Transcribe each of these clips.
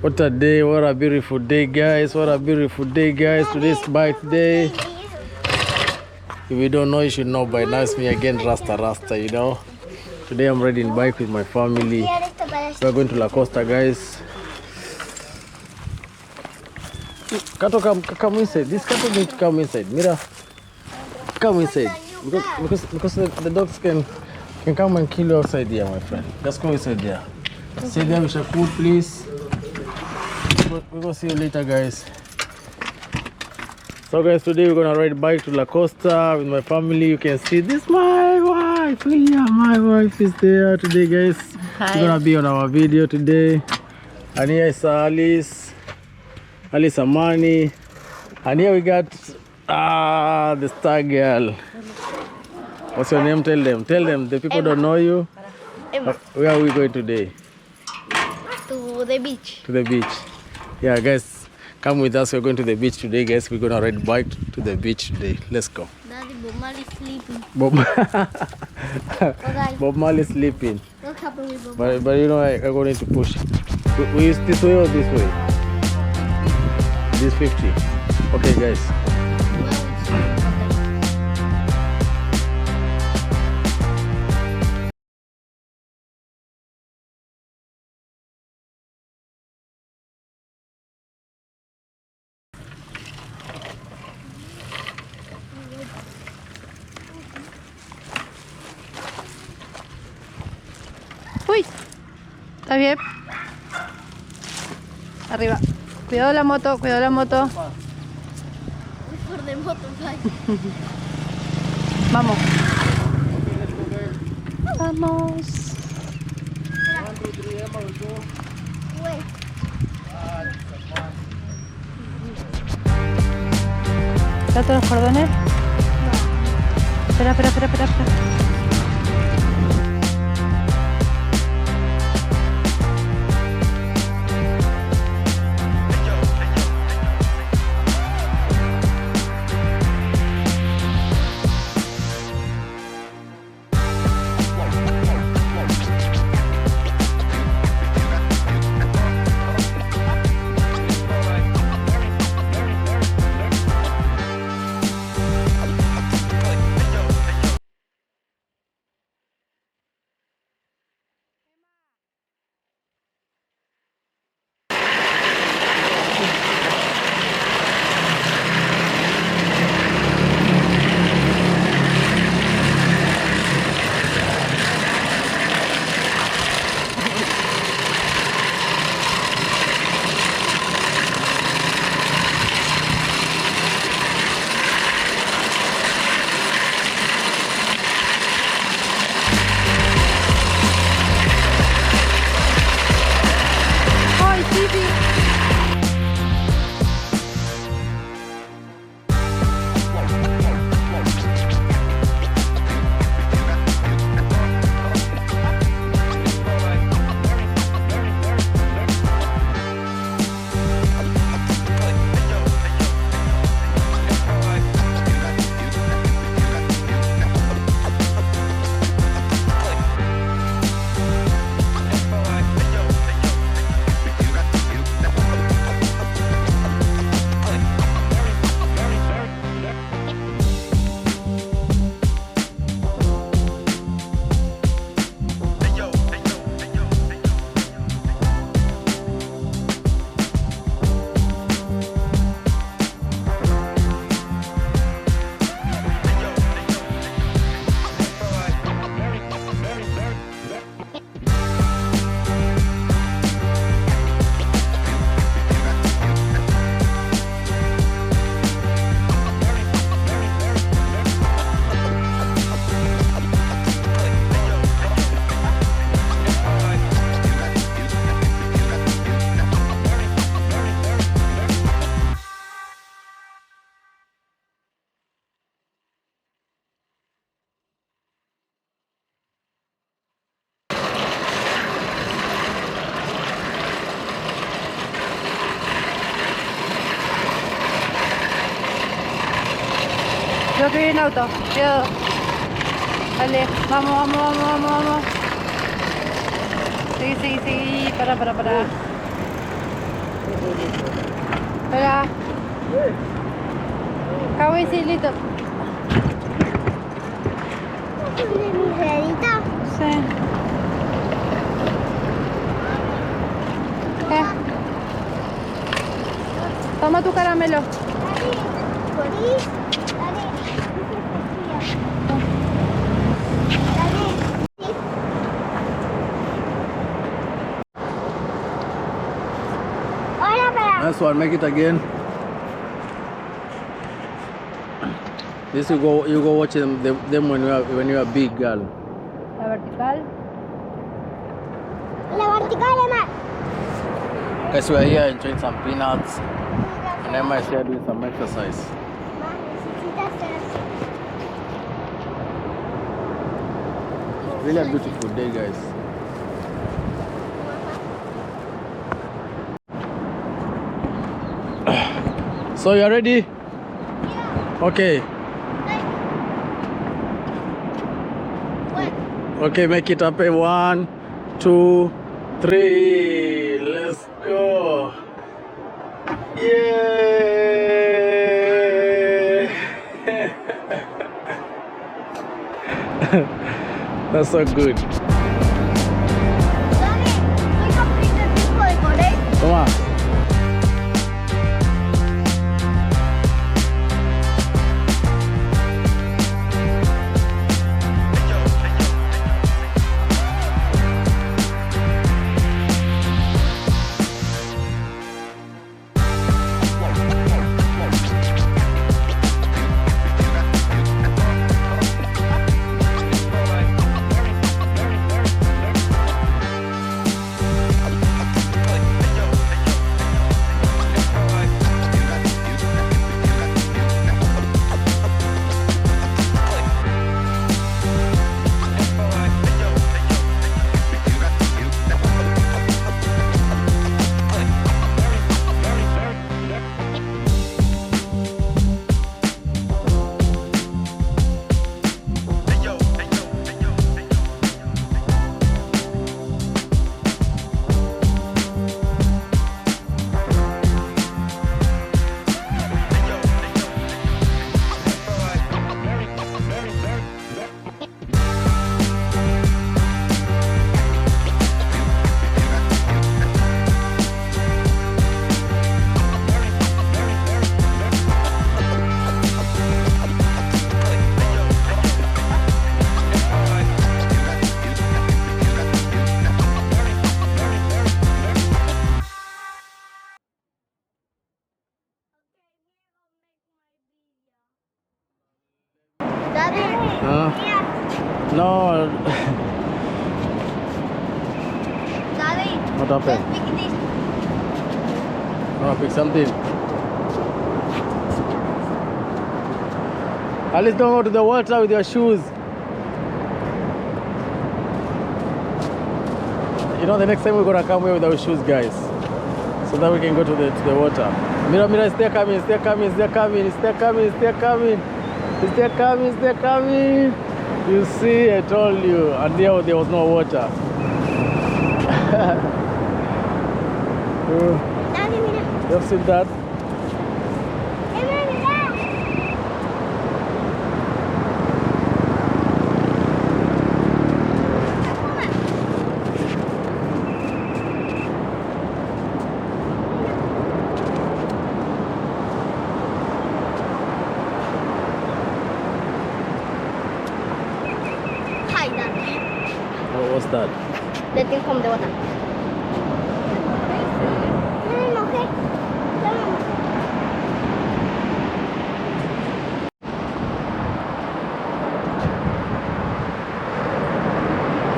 What a day, what a beautiful day, guys. What a beautiful day, guys. Today's bike day. If you don't know, you should know by now. It's me again, Rasta, you know. Today I'm riding bike with my family. We're going to Lacosta, guys. Kato, come inside. This Kato needs to come inside. Mira, come inside. Because the dogs can come and kill you outside here, my friend. Just go inside there. Stay there with your food, please. We're gonna see you later, guys. So guys, today we're gonna ride bike to Lacosta with my family. You can see this, my wife. Yeah, my wife is there today, guys. Hi. She's gonna be on our video today. And here is Alice Amani. And here we got the star girl. What's your name? Tell them. The people don't know you. Where are we going today? To the beach. To the beach. Yeah, guys, come with us. We're going to the beach today, guys. We're gonna ride bike to the beach today. Let's go. Daddy, Bob Marley sleeping. Bob Marley sleeping. What's happening with Bob? But you know, I'm going to push. We use this way or this way? This 50. Okay, guys. Uy, ¿está bien? Arriba. Cuidado la moto, cuidado la moto. For the motorbike. Vamos. Vamos. Wait. ¿Están todos los cordones? Espera. Creo que viene auto. Cuidado. Dale, vamos. Seguí. Para. Hola. How is it, little? De mi redita. Sí. ¿Qué? Toma tu caramelo. Daddy, Daddy, hola, para. Nice one, make it again. This you go watch them when you are big girl. La vertical. La vertical, Emma. Guys, we are here enjoying some peanuts, and Emma is here doing some exercise. Really a beautiful day, guys. So you are ready? Okay. Okay, make it up. 1, 2, 3. Let's go. Yay! That's so good. Come on. No. Daddy, What happened? let's pick this. No, pick something. At least don't go to the water with your shoes. You know, the next time we're gonna come here with our shoes, guys, so that we can go to the water. Mira, it's there coming, it's there coming, it's there coming, it's there coming, it's there coming, it's there coming, it's there coming. You see, I told you, and there was no water. Daddy, mira. You have seen that? Emma, mira. Hi, Daddy. What's that? Let him come the water. Okay.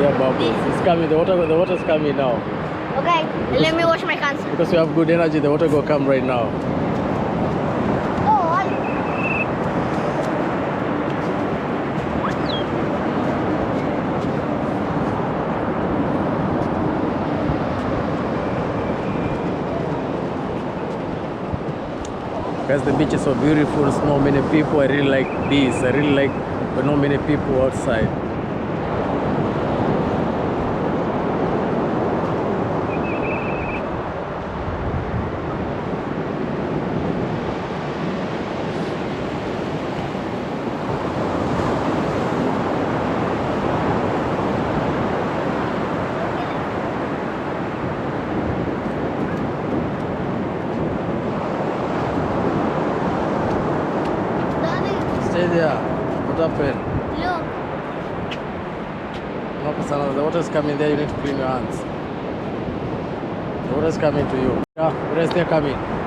Yeah, bubbles. It's coming. The water's coming now. Okay, let me wash my hands. Because we have good energy, the water will come right now. Oh, Guys, the beach is so beautiful, there's not many people. I really like this. I really like but not many people outside. there? What happened? Look. No, Kasana, the water is coming there. You need to clean your hands. The water is coming to you. Yeah, where is they coming?